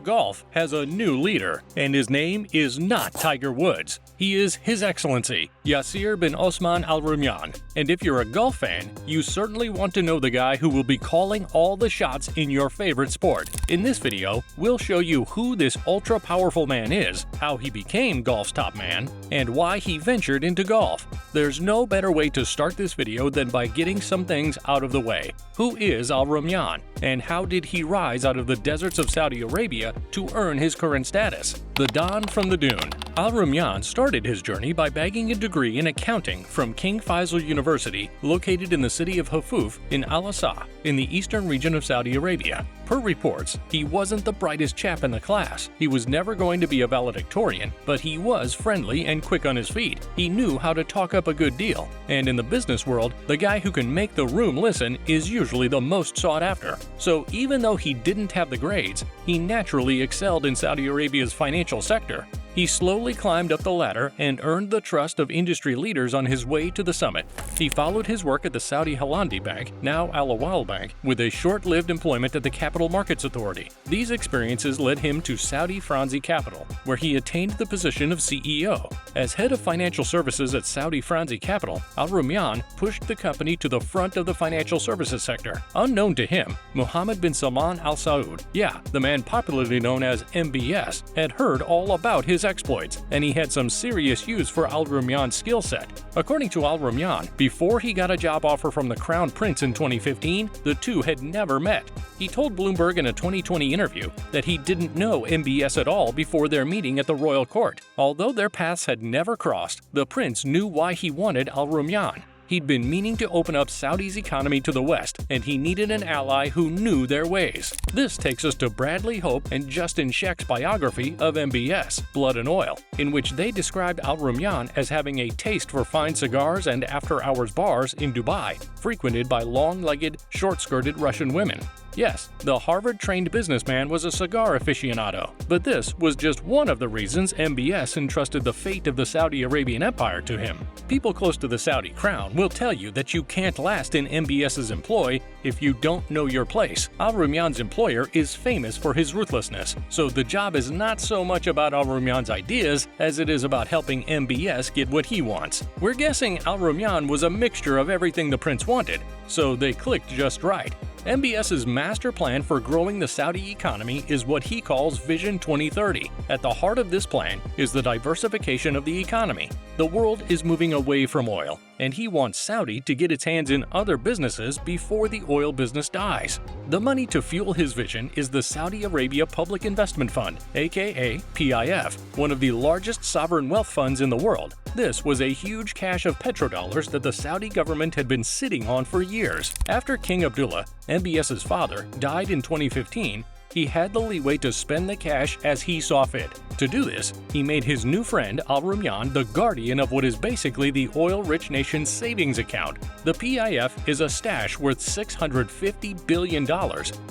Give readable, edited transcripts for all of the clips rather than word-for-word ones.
golf has a new leader, and his name is not Tiger Woods. He is His Excellency, Yasir bin Osman Al-Rumayyan. And if you're a golf fan, you certainly want to know the guy who will be calling all the shots in your favorite sport. In this video, we'll show you who this ultra-powerful man is, how he became golf's top man, and why he ventured into golf. There's no better way to start this video than by getting some things out of the way. Who is Al-Rumayyan, and how did he rise out of the deserts of Saudi Arabia to earn his current status? The Don from the Dune. Al-Rumayyan started his journey by bagging a degree in accounting from King Faisal University, located in the city of Hafuf in Al-Asa, in the eastern region of Saudi Arabia. Per reports, he wasn't the brightest chap in the class. He was never going to be a valedictorian, but he was friendly and quick on his feet. He knew how to talk up a good deal. And in the business world, the guy who can make the room listen is usually the most sought after. So even though he didn't have the grades, he naturally excelled in Saudi Arabia's financial sector. He slowly climbed up the ladder and earned the trust of industry leaders on his way to the summit. He followed his work at the Saudi Halandi Bank, now Al-Awal Bank, with a short-lived employment at the Capital Markets Authority. These experiences led him to Saudi Franzi Capital, where he attained the position of CEO. As head of financial services at Saudi Franzi Capital, Al-Rumayyan pushed the company to the front of the financial services sector. Unknown to him, Mohammed bin Salman Al Saud, the man popularly known as MBS, had heard all about his exploits, and he had some serious use for Al-Rumayyan's skill set. According to Al-Rumayyan, before he got a job offer from the Crown Prince in 2015, the two had never met. He told Bloomberg in a 2020 interview that he didn't know MBS at all before their meeting at the royal court. Although their paths had never crossed, the prince knew why he wanted Al-Rumayyan. He'd been meaning to open up Saudi's economy to the West, and he needed an ally who knew their ways. This takes us to Bradley Hope and Justin Sheck's biography of MBS, Blood and Oil, in which they described Al-Rumayyan as having a taste for fine cigars and after-hours bars in Dubai, frequented by long-legged, short-skirted Russian women. Yes, the Harvard-trained businessman was a cigar aficionado, but this was just one of the reasons MBS entrusted the fate of the Saudi Arabian Empire to him. People close to the Saudi crown will tell you that you can't last in MBS's employ if you don't know your place. Al-Rumayyan's employer is famous for his ruthlessness, so the job is not so much about Al-Rumayyan's ideas as it is about helping MBS get what he wants. We're guessing Al-Rumayyan was a mixture of everything the prince wanted, so they clicked just right. MBS's master plan for growing the Saudi economy is what he calls Vision 2030. At the heart of this plan is the diversification of the economy. The world is moving away from oil, and he wants Saudi to get its hands in other businesses before the oil business dies. The money to fuel his vision is the Saudi Arabia Public Investment Fund, aka PIF, one of the largest sovereign wealth funds in the world. This was a huge cache of petrodollars that the Saudi government had been sitting on for years. After King Abdullah, MBS's father, died in 2015, he had the leeway to spend the cash as he saw fit. To do this, he made his new friend Al-Rumayyan the guardian of what is basically the oil-rich nation's savings account. The PIF is a stash worth $650 billion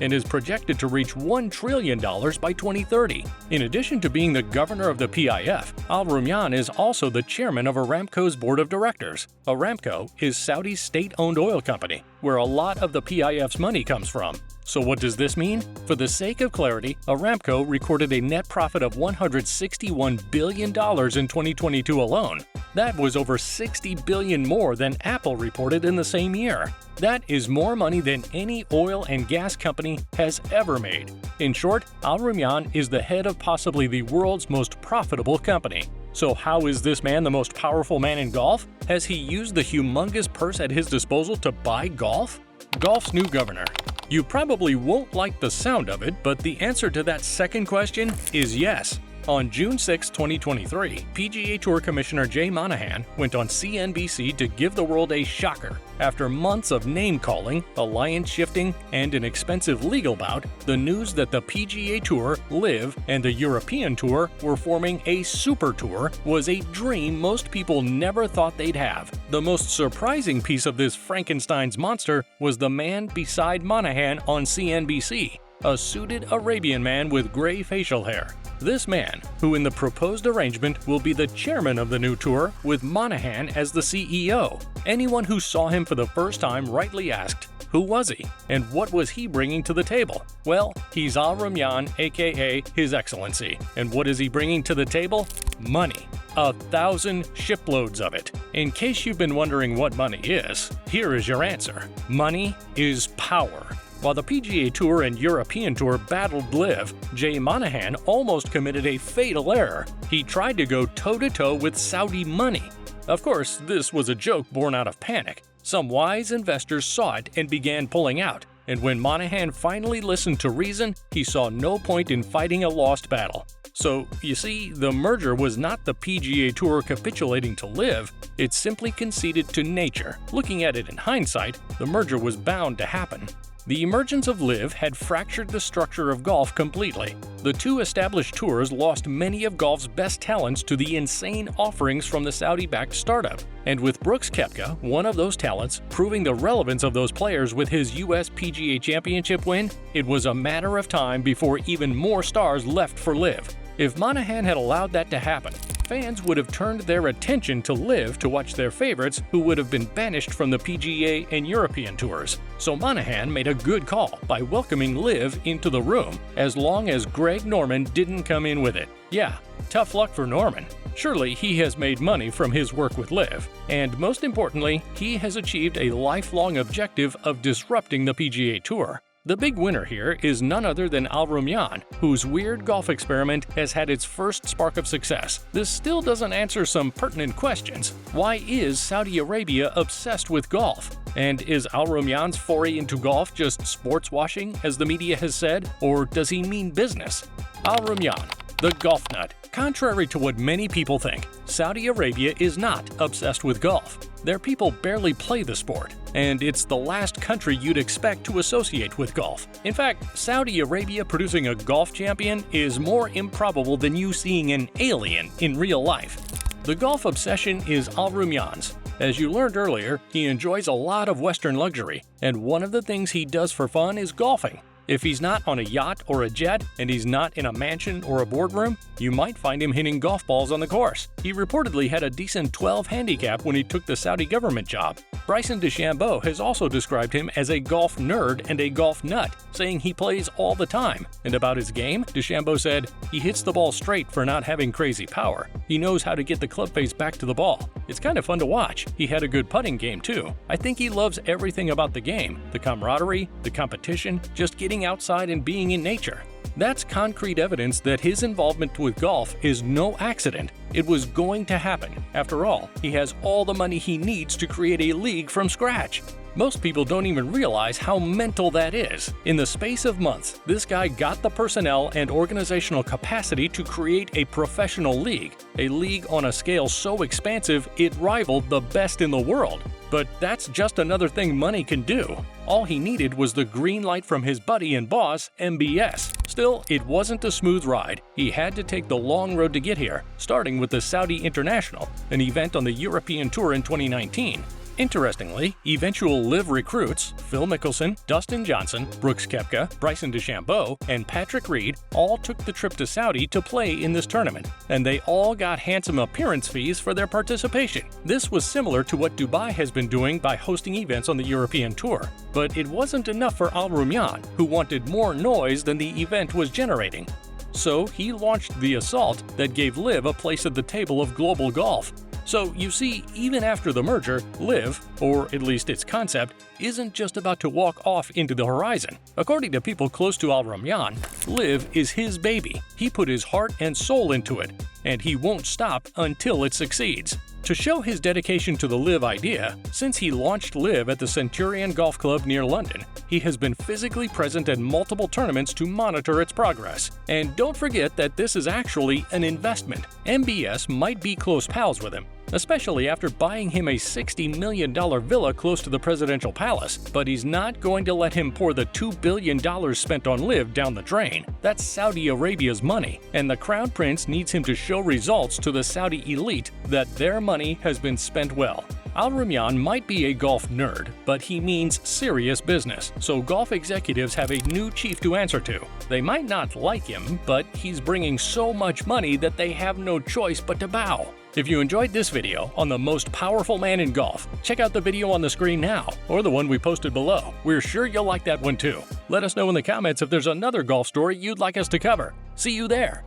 and is projected to reach $1 trillion by 2030. In addition to being the governor of the PIF, Al-Rumayyan is also the chairman of Aramco's board of directors. Aramco is Saudi's state-owned oil company, where a lot of the PIF's money comes from. So what does this mean? For the sake of clarity, Aramco recorded a net profit of $161 billion in 2022 alone. That was over $60 billion more than Apple reported in the same year. That is more money than any oil and gas company has ever made. In short, Al-Rumayyan is the head of possibly the world's most profitable company. So how is this man the most powerful man in golf? Has he used the humongous purse at his disposal to buy golf? Golf's new governor. You probably won't like the sound of it, but the answer to that second question is yes. On June 6, 2023, PGA Tour Commissioner Jay Monahan went on CNBC to give the world a shocker. After months of name-calling, alliance shifting, and an expensive legal bout, the news that the PGA Tour, LIV, and the European Tour were forming a Super Tour was a dream most people never thought they'd have. The most surprising piece of this Frankenstein's monster was the man beside Monahan on CNBC, a suited Arabian man with gray facial hair. This man, who in the proposed arrangement will be the chairman of the new tour with Monahan as the CEO. Anyone who saw him for the first time rightly asked, Who was he? And what was he bringing to the table? Well, he's Al-Rumayyan, aka His Excellency. And what is he bringing to the table? Money. 1,000 shiploads of it. In case you've been wondering what money is, here is your answer. Money is power. While the PGA Tour and European Tour battled LIV, Jay Monahan almost committed a fatal error. He tried to go toe-to-toe with Saudi money. Of course, this was a joke born out of panic. Some wise investors saw it and began pulling out. And when Monahan finally listened to reason, he saw no point in fighting a lost battle. So, you see, the merger was not the PGA Tour capitulating to LIV, it simply conceded to nature. Looking at it in hindsight, the merger was bound to happen. The emergence of LIV had fractured the structure of golf completely. The two established tours lost many of golf's best talents to the insane offerings from the Saudi-backed startup. And with Brooks Koepka, one of those talents, proving the relevance of those players with his US PGA Championship win, it was a matter of time before even more stars left for LIV. If Monahan had allowed that to happen, fans would have turned their attention to LIV to watch their favorites who would have been banished from the PGA and European tours. So Monahan made a good call by welcoming LIV into the room, as long as Greg Norman didn't come in with it. Yeah, tough luck for Norman. Surely he has made money from his work with LIV, and most importantly, he has achieved a lifelong objective of disrupting the PGA Tour. The big winner here is none other than Al-Rumayyan, whose weird golf experiment has had its first spark of success. This still doesn't answer some pertinent questions. Why is Saudi Arabia obsessed with golf? And is Al-Rumayyan's foray into golf just sports washing, as the media has said, or does he mean business? Al-Rumayyan, the golf nut. Contrary to what many people think, Saudi Arabia is not obsessed with golf. Their people barely play the sport, and it's the last country you'd expect to associate with golf. In fact, Saudi Arabia producing a golf champion is more improbable than you seeing an alien in real life. The golf obsession is Al-Rumayyan's. As you learned earlier, he enjoys a lot of Western luxury, and one of the things he does for fun is golfing. If he's not on a yacht or a jet, and he's not in a mansion or a boardroom, you might find him hitting golf balls on the course. He reportedly had a decent 12 handicap when he took the Saudi government job. Bryson DeChambeau has also described him as a golf nerd and a golf nut, saying he plays all the time. And about his game, DeChambeau said, "He hits the ball straight for not having crazy power. He knows how to get the club face back to the ball. It's kind of fun to watch. He had a good putting game too. I think he loves everything about the game, the camaraderie, the competition, just getting outside and being in nature." That's concrete evidence that his involvement with golf is no accident. It was going to happen. After all, he has all the money he needs to create a league from scratch. Most people don't even realize how mental that is. In the space of months, this guy got the personnel and organizational capacity to create a professional league, a league on a scale so expansive it rivaled the best in the world. But that's just another thing money can do. All he needed was the green light from his buddy and boss, MBS. Still, it wasn't a smooth ride. He had to take the long road to get here, starting with the Saudi International, an event on the European Tour in 2019. Interestingly, eventual LIV recruits Phil Mickelson, Dustin Johnson, Brooks Koepka, Bryson DeChambeau, and Patrick Reed all took the trip to Saudi to play in this tournament, and they all got handsome appearance fees for their participation. This was similar to what Dubai has been doing by hosting events on the European Tour. But it wasn't enough for Al-Rumayyan, who wanted more noise than the event was generating. So he launched the assault that gave LIV a place at the table of global golf. So you see, even after the merger, LIV, or at least its concept, isn't just about to walk off into the horizon. According to people close to Al-Rumayyan, LIV is his baby. He put his heart and soul into it, and he won't stop until it succeeds. To show his dedication to the LIV idea, since he launched LIV at the Centurion Golf Club near London, he has been physically present at multiple tournaments to monitor its progress. And don't forget that this is actually an investment. MBS might be close pals with him, especially after buying him a $60 million villa close to the presidential palace, but he's not going to let him pour the $2 billion spent on LIV down the drain. That's Saudi Arabia's money, and the Crown Prince needs him to show results to the Saudi elite that their money has been spent well. Al-Rumayyan might be a golf nerd, but he means serious business, so golf executives have a new chief to answer to. They might not like him, but he's bringing so much money that they have no choice but to bow. If you enjoyed this video on the most powerful man in golf, check out the video on the screen now, or the one we posted below. We're sure you'll like that one too. Let us know in the comments if there's another golf story you'd like us to cover. See you there!